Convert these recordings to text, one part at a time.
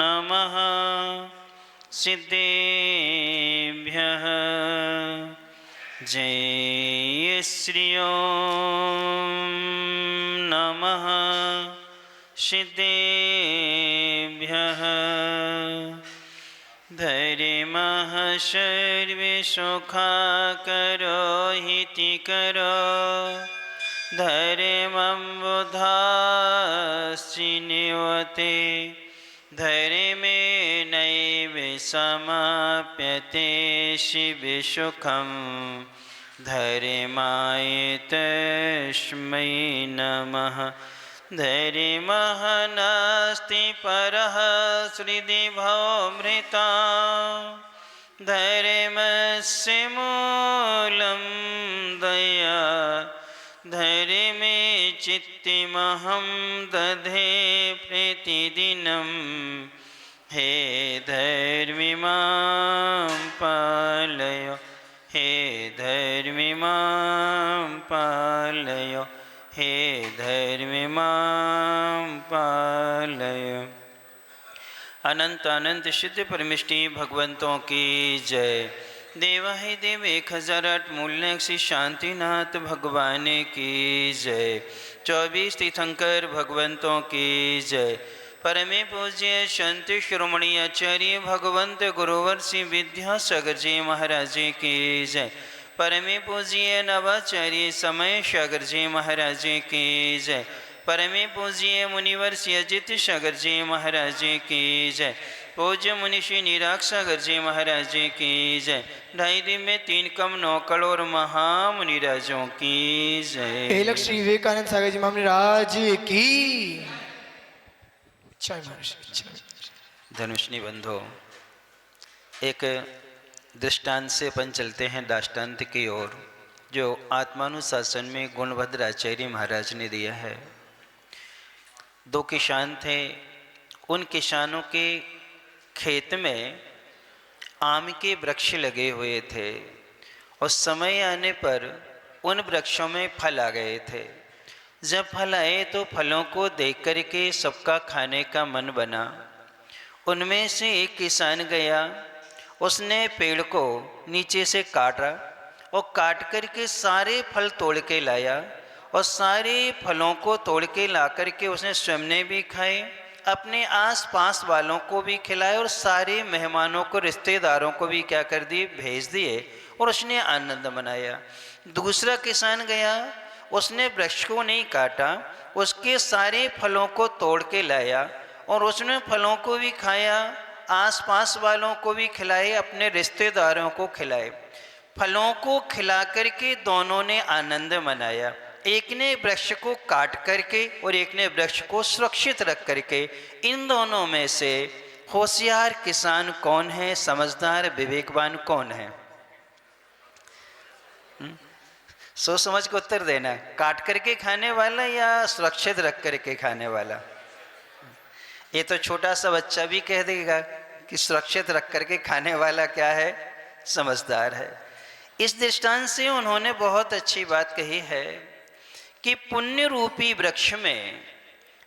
नमः सिद्धेभ्यः जय श्री ओम नमः सिद्धेभ्यः धर्मः सर्वे सुखाकरो हितकरो धर्मं बुद्धाश्चिन्यते धर्मेणैव समाप्यते शिवसुखं धर्माय तस्मै नमः। धर्मः नास्ति परः हृदि भवभृता धर्मस्य मूलं दया धर्मे चित्तमहं दधे प्रतिदिनं हे धर्मी मां पालय हे धर्मी मां पालय हे धर्मी मां पालय। अनंत अनंत सिद्ध परमिष्टि भगवंतों की जय। देवा ही देव 1008 मूल्य श्री शांतिनाथ भगवान की जय। 24 तीर्थंकर भगवंतों की जय। परमे पूज्य संत शिरोमणि आचार्य भगवंत गुरुवर श्री विद्यासागर जी महाराज जी की जय। परमे पूज्य नवाचार्य समय सागर जी महाराज जी की जय। परमे पूज्य मुनिवर श्री अजित सागर जी महाराज जी की जय। पूज्य मुनिषि निराग सागर जी महाराज जी की जय। 2.5 दिन में 3 कम 9 करोड़ महामुनिराजों की जय। हेलक श्री विवेकानंद सागर जी महाराज की जय। धनुष्णी बंधो, एक दृष्टांत से अपन चलते हैं दाष्टान्त की ओर, जो आत्मानुशासन में गुणभद्र आचार्य महाराज ने दिया है। 2 किसान थे, उन किसानों के खेत में आम के वृक्ष लगे हुए थे और समय आने पर उन वृक्षों में फल आ गए थे। जब फल आए तो फलों को देख कर के सबका खाने का मन बना। उनमें से एक किसान गया, उसने पेड़ को नीचे से काटा और काट कर के सारे फल तोड़ के लाया और सारे फलों को तोड़ के ला कर के उसने स्वयं ने भी खाए, अपने आस पास वालों को भी खिलाए और सारे मेहमानों को, रिश्तेदारों को भी क्या कर दिए, भेज दिए और उसने आनंद मनाया। दूसरा किसान गया, उसने वृक्ष को नहीं काटा, उसके सारे फलों को तोड़ के लाया और उसने फलों को भी खाया, आसपास वालों को भी खिलाए, अपने रिश्तेदारों को खिलाए। फलों को खिला करके दोनों ने आनंद मनाया। एक ने वृक्ष को काट करके और एक ने वृक्ष को सुरक्षित रख करके। इन दोनों में से होशियार किसान कौन है, समझदार विवेकवान कौन है? सोच समझ के उत्तर देना। काट करके खाने वाला या सुरक्षित रख करके खाने वाला? ये तो छोटा सा बच्चा भी कह देगा कि सुरक्षित रख करके खाने वाला क्या है, समझदार है। इस दृष्टांत से उन्होंने बहुत अच्छी बात कही है कि पुण्य रूपी वृक्ष में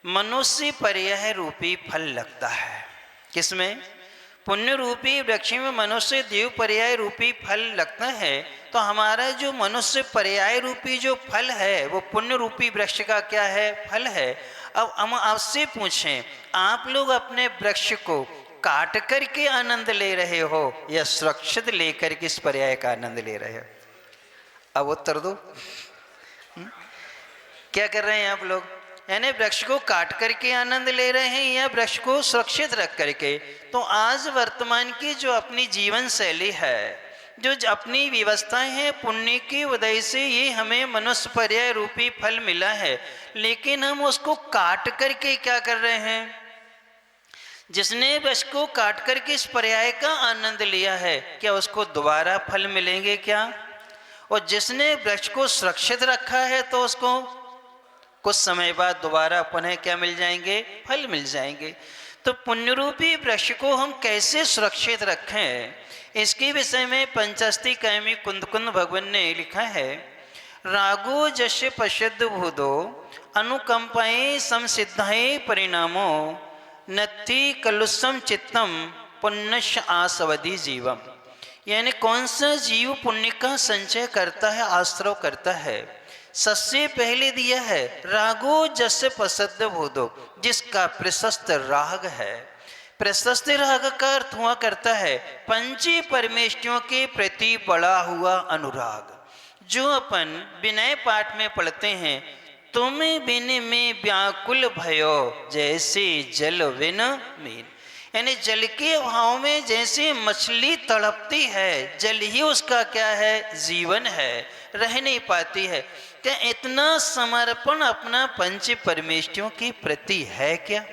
मनुष्य पर्याय रूपी फल लगता है। किसमें? पुण्य रूपी वृक्ष में मनुष्य देव पर्याय रूपी फल लगता है। तो हमारा जो मनुष्य पर्याय रूपी जो फल है वो पुण्य रूपी वृक्ष का क्या है, फल है। अब हम आपसे पूछें, आप लोग अपने वृक्ष को काट करके आनंद ले रहे हो या सुरक्षित लेकर के इस पर्याय का आनंद ले रहे हो? अब उत्तर दो। क्या कर रहे हैं आप लोग? यानी वृक्ष को काट करके आनंद ले रहे हैं या वृक्ष को सुरक्षित रख करके? तो आज वर्तमान की जो अपनी जीवन शैली है, जो अपनी व्यवस्थाएं हैं, पुण्य की वजह से ये हमें मनुष्य पर्याय रूपी फल मिला है, लेकिन हम उसको काट करके क्या कर रहे हैं? जिसने वृक्ष को काट करके इस पर्याय का आनंद लिया है, क्या उसको दोबारा फल मिलेंगे क्या? और जिसने वृक्ष को सुरक्षित रखा है तो उसको कुछ समय बाद दोबारा पुनः क्या मिल जाएंगे, फल मिल जाएंगे। तो पुण्य रूपी वृक्ष को हम कैसे सुरक्षित रखें, इसके विषय में पंचास्ति कायमी कुंद भगवान ने लिखा है। रागो जश पश्यद भूदो अनुकंपाए समसिद्धाए परिणामो नत्थी कलुषम चित्तम पुण्यश आसवधि जीवम। यानी कौन सा जीव पुण्य का संचय करता है, आश्रव करता है। सबसे पहले दिया है रागो जस प्रसिद्ध भूदो, जिसका प्रशस्त राग है। प्रशस्त राग का अर्थ हुआ करता है पंच परमेष्ठियों के प्रति बढ़ा हुआ अनुराग। जो अपन विनय पाठ में पढ़ते हैं, तुम बिन में व्याकुल भयो जैसे जल बिन मीन। यानी जल के अभाव में जैसे मछली तड़पती है, जल ही उसका क्या है, जीवन है, रह नहीं पाती है। क्या इतना समर्पण अपना पंच परमेष्ठियों के प्रति है क्या?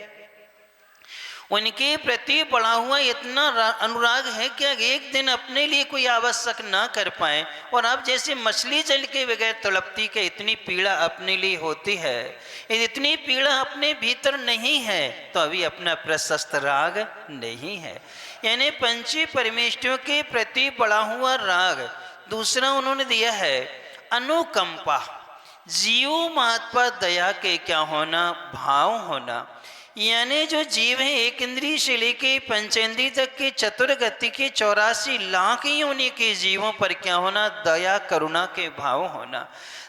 उनके प्रति बढ़ा हुआ इतना अनुराग है कि एक दिन अपने लिए कोई आवश्यक ना कर पाए, और अब जैसे मछली जल के बगैर तड़पती के इतनी पीड़ा अपने लिए होती है। इतनी पीड़ा अपने भीतर नहीं है तो अभी अपना प्रशस्त राग नहीं है। यानी पंची परमेष्ठियों के प्रति बढ़ा हुआ राग। दूसरा उन्होंने दिया है अनुकंपा, जीव महात्मा दया के क्या होना, भाव होना। यानी जो जीव है एक इंद्रिय से लेके पंचेंद्रिय तक के चतुर्गति के 84 लाख योनि के जीवों पर क्या होना, दया करुणा के भाव होना।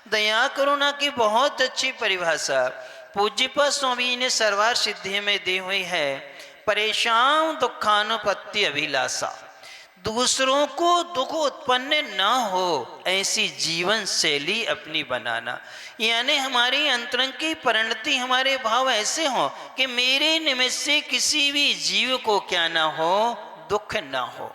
दया करुणा की बहुत अच्छी परिभाषा पूज्यपाद स्वामी ने सर्वार सिद्धि में दी हुई है। परेशान दुखानुपत्ति अभिलाषा, दूसरों को दुख उत्पन्न न हो ऐसी जीवन शैली अपनी बनाना। यानी हमारी अंतरंग की परिणति, हमारे भाव ऐसे हो कि मेरे निमित्त से किसी भी जीव को क्या ना हो, दुख ना हो।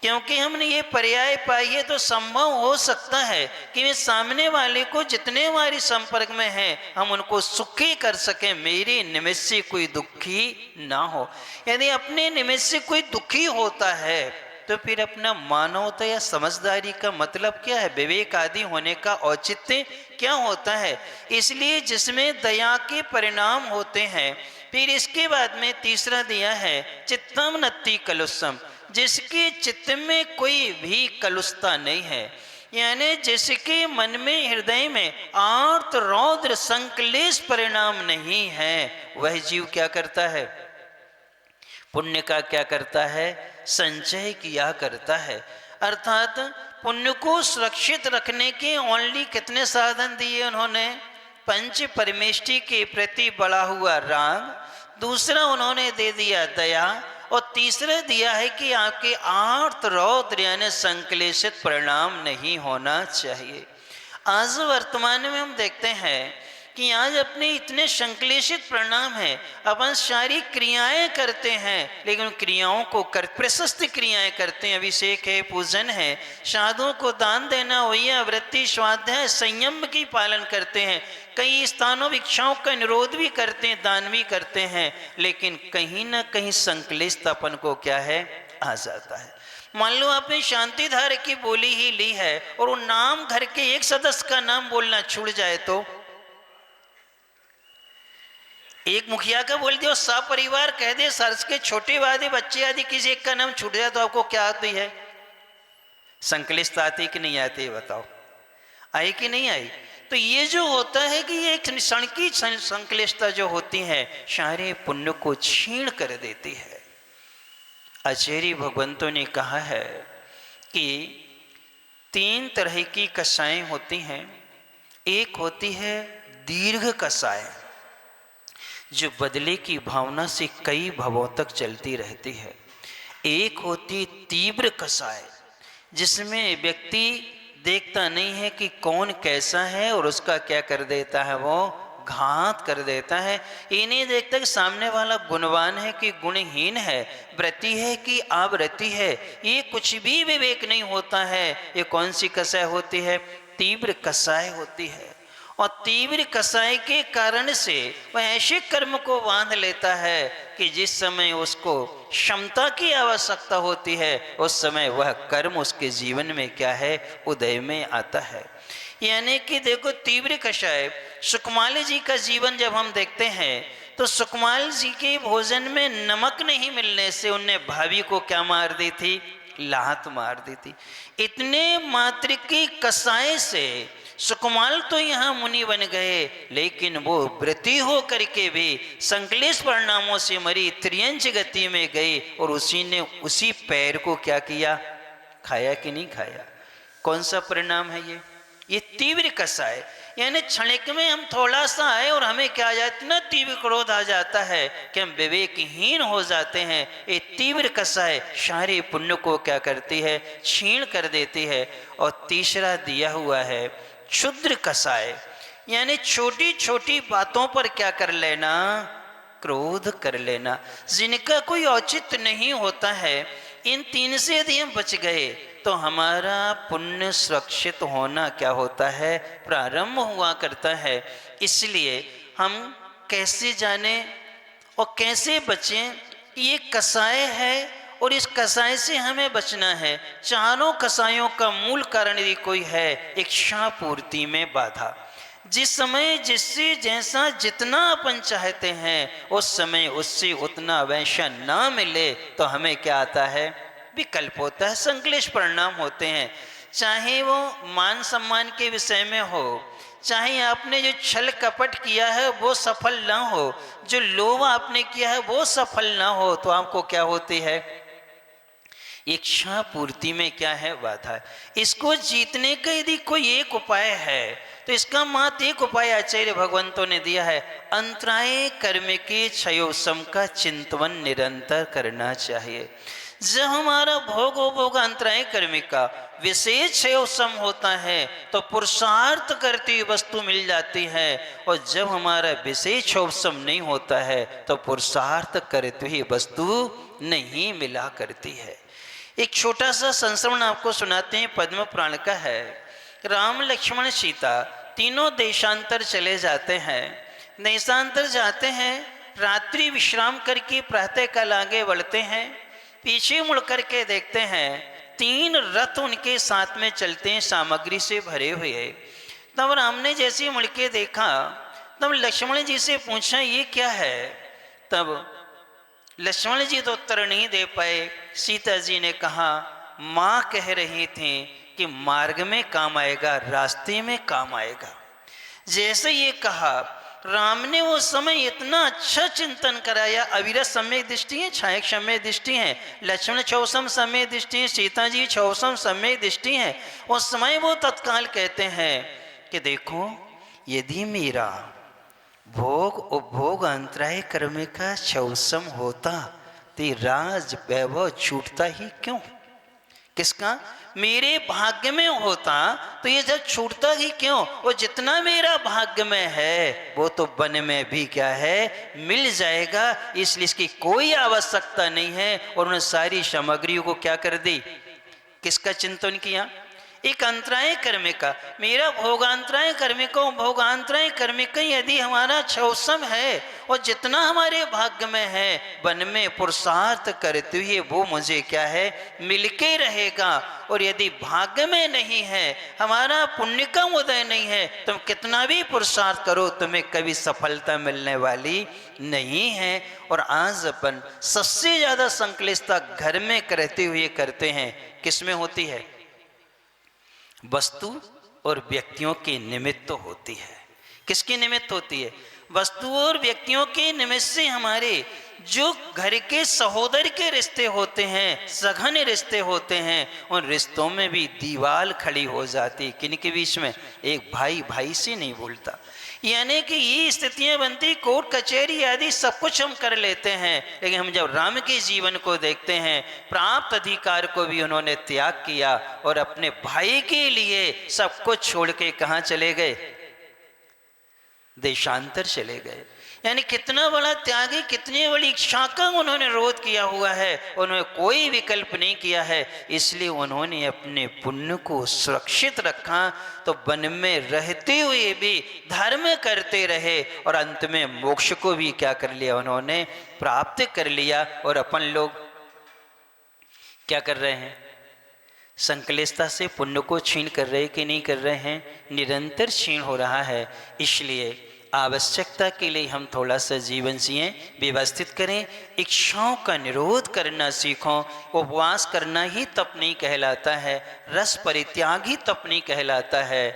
क्योंकि हमने ये पर्याय पाई है तो संभव हो सकता है कि वे सामने वाले को जितने हमारे संपर्क में हैं हम उनको सुखी कर सकें, मेरे निमित्त से कोई दुखी ना हो। यदि अपने निमित्त से कोई दुखी होता है तो फिर अपना मानवता या समझदारी का मतलब क्या है, विवेक आदि होने का औचित्य क्या होता है। इसलिए जिसमें दया के परिणाम होते हैं। फिर इसके बाद में तीसरा दिया है चित्तम नत्ति कलुषम, जिसके चित्त में कोई भी कलुषता नहीं है। यानी जिसके मन में, हृदय में आर्त रौद्र संक्लेश परिणाम नहीं है, वह जीव क्या करता है, पुण्य का क्या करता है, संचय किया करता है। अर्थात पुण्य को सुरक्षित रखने के ओनली कितने साधन दिए उन्होंने, पंच परमेष्ठि के प्रति बढ़ा हुआ राग, दूसरा उन्होंने दे दिया दया, और तीसरा दिया है कि आपके आर्त रौद्र यानी संक्लेशित परिणाम नहीं होना चाहिए। आज वर्तमान में हम देखते हैं कि आज अपने इतने संक्लेशित परिणाम हैं, अपन सारी क्रियाएं करते हैं लेकिन क्रियाओं को प्रशस्त क्रियाएं करते हैं, अभिषेक है, पूजन है, साधुओं को दान देना, वही वृत्ति, स्वाध्याय, संयम की पालन करते हैं, कई स्थानों भिक्षाओं का निरोध भी करते हैं, दान भी करते हैं, लेकिन कहीं ना कहीं संक्लेशतापन को क्या है, आ जाता है। मान लो आपने शांतिधार की बोली ही ली है और वो नाम घर के एक सदस्य का नाम बोलना छूट जाए तो, एक मुखिया का बोल दिया, सब परिवार कह दे, सर्च के छोटे वादे बच्चे आदि किसी एक का नाम छूट जाए तो आपको क्या आती है, संकलिष्ट आती कि नहीं आती, बताओ आई कि नहीं आई। तो ये जो होता है कि ये एक क्षण की संकलिष्टता जो होती है सारे पुण्य को छीण कर देती है। आचार्य भगवंतों ने कहा है कि 3 तरह की कषाएं होती हैं। एक होती है दीर्घ कषाय, जो बदले की भावना से कई भवों तक चलती रहती है। एक होती तीव्र कषाय, जिसमें व्यक्ति देखता नहीं है कि कौन कैसा है और उसका क्या कर देता है, वो घात कर देता है। ये नहीं देखता कि सामने वाला गुणवान है कि गुणहीन है, व्रती है कि अव्रती है, ये कुछ भी विवेक नहीं होता है। ये कौन सी कषाय होती है, तीव्र कषाय होती है। और तीव्र कषाय के कारण से वह ऐसे कर्म को बांध लेता है कि जिस समय उसको क्षमता की आवश्यकता होती है उस समय वह कर्म उसके जीवन में क्या है, उदय में आता है। यानी कि देखो तीव्र कषाय, सुकमाली जी का जीवन जब हम देखते हैं तो सुकमाल जी के भोजन में नमक नहीं मिलने से उनने भाभी को क्या मार दी थी, लात मार दी थी। इतने मात्र की कषाय से सुकुमाल तो यहाँ मुनि बन गए, लेकिन वो व्रती हो करके भी संकलेश परिणामों से मरी त्रियंच गति में गई, और उसी ने उसी पैर को क्या किया, खाया कि नहीं खाया। कौन सा परिणाम है ये तीव्र कसाय। यानी क्षणिक में हम थोड़ा सा आए और हमें क्या आ जाता, इतना तीव्र क्रोध आ जाता है कि हम विवेकहीन हो जाते हैं। ये तीव्र कसाय सारे पुण्य को क्या करती है, छीण कर देती है। और तीसरा दिया हुआ है क्षुद्र कसाय, यानी छोटी छोटी बातों पर क्या कर लेना, क्रोध कर लेना, जिनका कोई औचित्य नहीं होता है। इन तीन से यदि हम बच गए तो हमारा पुण्य सुरक्षित होना क्या होता है, प्रारंभ हुआ करता है। इसलिए हम कैसे जाने और कैसे बचें, ये कसाय है और इस कसाय से हमें बचना है। चारों कसायों का मूल कारण यदि कोई है, इच्छा पूर्ति में बाधा। जिस समय जिससे जैसा जितना अपन चाहते हैं उस समय उससे उतना वैसा ना मिले तो हमें क्या आता है, विकल्प होता है, संकलेश परिणाम होते हैं। चाहे वो मान सम्मान के विषय में हो, चाहे आपने जो छल कपट किया है वो सफल ना हो, जो लोभ आपने किया है वो सफल ना हो, तो आपको क्या होती है, इच्छा पूर्ति में क्या है, बाधा है। इसको जीतने का यदि कोई एक उपाय है तो इसका मात्र एक उपाय आचार्य भगवंतों ने दिया है, अंतराय कर्म के क्षयोसम का चिंतन निरंतर करना चाहिए। जब हमारा भोग अंतराय कर्म का विशेष क्षयोसम होता है तो पुरुषार्थ करती वस्तु मिल जाती है, और जब हमारा विशेष क्षयोसम नहीं होता है तो पुरुषार्थ करती हुई वस्तु नहीं मिला करती है। एक छोटा सा संस्मरण आपको सुनाते हैं, पद्म पुराण का है। राम लक्ष्मण सीता तीनों देशांतर चले जाते हैं। देशांतर जाते हैं, रात्रि विश्राम करके प्रातः काल आगे बढ़ते हैं। पीछे मुड़ करके देखते हैं 3 रथ उनके साथ में चलते हैं, सामग्री से भरे हुए। तब राम ने जैसे मुड़ के देखा तब लक्ष्मण जी से पूछा ये क्या है। तब लक्ष्मण जी तो उत्तर नहीं दे पाए। सीता जी ने कहा माँ कह रही थी कि मार्ग में काम आएगा, रास्ते में काम आएगा। जैसे ये कहा राम ने वो समय इतना अच्छा चिंतन कराया। अविरत समय दृष्टि है, छायक समय दृष्टि है, लक्ष्मण क्षौसम समय दृष्टि है, सीता जी क्षौसम समय दृष्टि है। उस समय वो तत्काल कहते हैं कि देखो यदि मेरा भोग उपभोग अंतराय कर्म का क्षौसम होता तो राज वैभव छूटता ही क्यों, किसका, मेरे भाग्य में होता तो ये जब छूटता ही क्यों। और जितना मेरा भाग्य में है वो तो वन में भी क्या है, मिल जाएगा, इसलिए इसकी कोई आवश्यकता नहीं है। और उन्होंने सारी सामग्रियों को क्या कर दी, किसका चिंतन किया, एक अंतराय कर्म का। मेरा भोगांतराय कर्म का, भोगांतराय कर्म का यदि हमारा क्षौसम है और जितना हमारे भाग्य में है वन में पुरुषार्थ करते हुए वो मुझे क्या है, मिलके रहेगा। और यदि भाग्य में नहीं है, हमारा पुण्य का उदय नहीं है, तुम कितना भी पुरुषार्थ करो तुम्हें कभी सफलता मिलने वाली नहीं है। और आज अपन सबसे ज्यादा संकलिष्टता घर में करते हुए करते हैं, किसमें होती है, वस्तु और व्यक्तियों के निमित्त होती है। किसके निमित्त होती है, वस्तु और व्यक्तियों के निमित्त से हमारे जो घर के सहोदर के रिश्ते होते हैं, सघन रिश्ते होते हैं, उन रिश्तों में भी दीवार खड़ी हो जाती। किनके बीच में, एक भाई भाई से नहीं बोलता। यानी कि ये स्थितियां बनती, कोर्ट कचहरी आदि सब कुछ हम कर लेते हैं, लेकिन हम जब राम के जीवन को देखते हैं, प्राप्त अधिकार को भी उन्होंने त्याग किया और अपने भाई के लिए सब कुछ छोड़ के कहाँ चले गए, देशांतर चले गए। यानी कितना बड़ा त्यागी, कितनी बड़ी इच्छा का उन्होंने रोध किया हुआ है, उन्होंने कोई विकल्प नहीं किया है। इसलिए उन्होंने अपने पुण्य को सुरक्षित रखा, तो वन में रहते हुए भी धर्म करते रहे और अंत में मोक्ष को भी क्या कर लिया, उन्होंने प्राप्त कर लिया। और अपन लोग क्या कर रहे हैं, संकलिष्टता से पुण्य को छीन कर रहे कि नहीं कर रहे हैं, निरंतर छीन हो रहा है। इसलिए आवश्यकता के लिए हम थोड़ा सा जीवन जिएं, व्यवस्थित करें, इच्छाओं का निरोध करना सीखों। उपवास करना ही तप नहीं कहलाता है, रस परित्याग ही तप नहीं कहलाता है।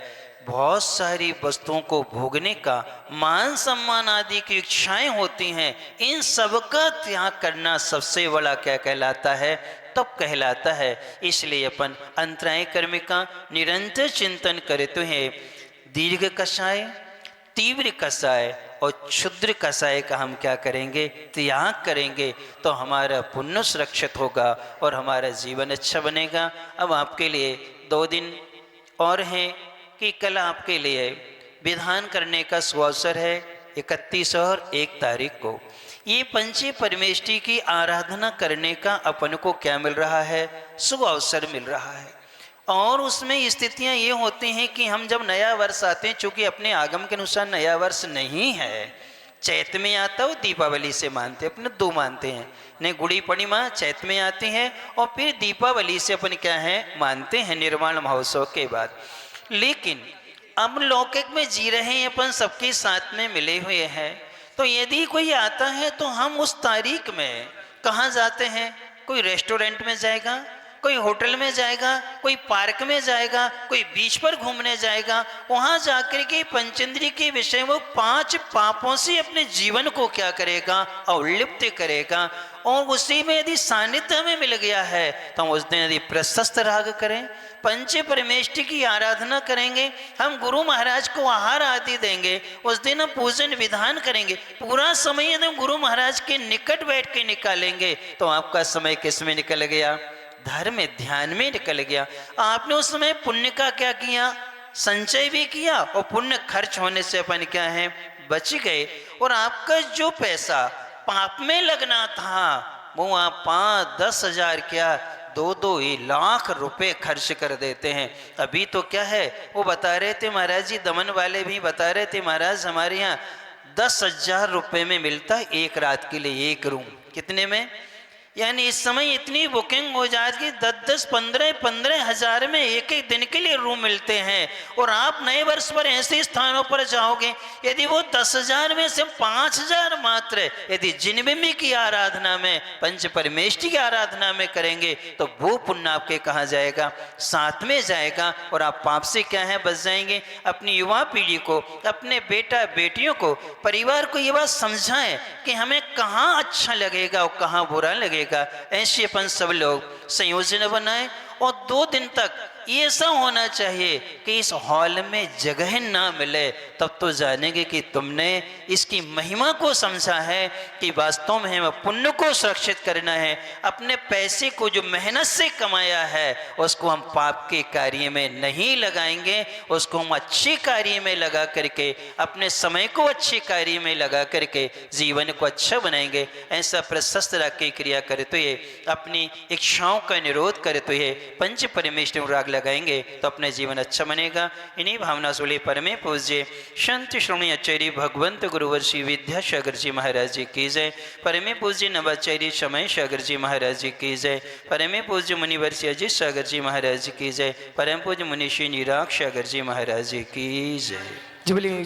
बहुत सारी वस्तुओं को भोगने का, मान सम्मान आदि की इच्छाएं होती हैं, इन सब का त्याग करना सबसे बड़ा क्या कहलाता है? तप कहलाता है। इसलिए अपन अंतराय कर्म का निरंतर चिंतन करते हैं। दीर्घ कषाय, तीव्र कषाय और क्षुद्र कषाय का हम क्या करेंगे? त्याग करेंगे, तो हमारा पुण्य सुरक्षित होगा और हमारा जीवन अच्छा बनेगा। अब आपके लिए 2 दिन और हैं कि कल आपके लिए विधान करने का सुअवसर है 31 और 1 तारीख को। ये पंच परमेष्टि की आराधना करने का अपन को क्या मिल रहा है? सुअवसर मिल रहा है। और उसमें स्थितियां ये होती हैं कि हम जब नया वर्ष आते हैं, चूंकि अपने आगम के अनुसार नया वर्ष नहीं है, चैत में आता हो, दीपावली से मानते, अपने 2 मानते हैं, नहीं गुड़ी पूर्णिमा चैत में आती है और फिर दीपावली से अपन क्या है मानते हैं, निर्वाण महोत्सव के बाद। लेकिन अब लौकिक में जी रहे हैं अपन, सबके साथ में मिले हुए हैं, तो यदि कोई आता है तो हम उस तारीख में कहाँ जाते हैं? कोई रेस्टोरेंट में जाएगा, कोई होटल में जाएगा, कोई पार्क में जाएगा, कोई बीच पर घूमने जाएगा। वहां जाकर के पंचेंद्रिय के विषय वो 5 पापों से अपने जीवन को क्या करेगा? अवलिप्त करेगा। और उसी में यदि सानिध्य हमें मिल गया है तो हम उस दिन यदि प्रशस्त राग करें, पंच परमेष्टि की आराधना करेंगे, हम गुरु महाराज को आहार आदि देंगे, उस दिन हम पूजन विधान करेंगे, पूरा समय यदि हम गुरु महाराज के निकट बैठ के निकालेंगे तो आपका समय किस में निकल गया? धर्म में, ध्यान में निकल गया। आपने उस समय पुण्य का क्या किया? संचय भी किया और पुण्य खर्च होने से अपन क्या है? बच गए। और आपका जो पैसा पाप में लगना था वो आप 5-10 हजार क्या 2-2 लाख रुपए खर्च कर देते हैं। अभी तो क्या है, वो बता रहे थे महाराज जी, दमन वाले भी बता रहे थे, महाराज हमारे यहाँ 10,000 रुपये में मिलता है 1 रात के लिए 1 रूम। कितने में? यानी इस समय इतनी बुकिंग हो जाती है 10-10, 15-15 हजार में 1-1 दिन के लिए रूम मिलते हैं। और आप नए वर्ष पर ऐसे स्थानों पर जाओगे, यदि वो 10,000 में से 5,000 मात्र यदि जिनबिंबी की आराधना में, पंच परमेष्टि की आराधना में करेंगे तो वो पुण्य आपके कहाँ जाएगा? साथ में जाएगा। और आप पाप से क्या है बच जाएंगे। अपनी युवा पीढ़ी को, अपने बेटा बेटियों को, परिवार को ये बात समझाएं कि हमें कहाँ अच्छा लगेगा और कहाँ बुरा लगेगा। ऐसे अपन सब लोग संयोजन बनाए और 2 दिन तक ये ऐसा होना चाहिए कि इस हॉल में जगह ना मिले, तब तो जानेंगे कि तुमने इसकी महिमा को समझा है कि वास्तव में हमें पुण्य को सुरक्षित करना है। अपने पैसे को जो मेहनत से कमाया है उसको हम पाप के कार्य में नहीं लगाएंगे, उसको हम अच्छे कार्य में लगा करके, अपने समय को अच्छे कार्य में लगा करके जीवन को अच्छा बनाएंगे। ऐसा प्रशस्त रख के क्रिया करते हुए, अपनी इच्छाओं का निरोध करते हुए पंच परमेष्टि राग लगाएंगे तो अपने जीवन अच्छा बनेगा। इन्हीं भावना सुले परमे पूज्य संत श्रोणी आचार्य भगवंत गुरुवर श्री विद्यासागर जी महाराज जी की जय। परमे पूज्य नवाचार्य समय सागर जी महाराज जी की जय। परमे पूज्य मुनिवर श्री अजित सागर जी महाराज जी की जय। परम पूज्य मुनि श्री निराग सागर जी महाराज जी की जय। जी बोलिए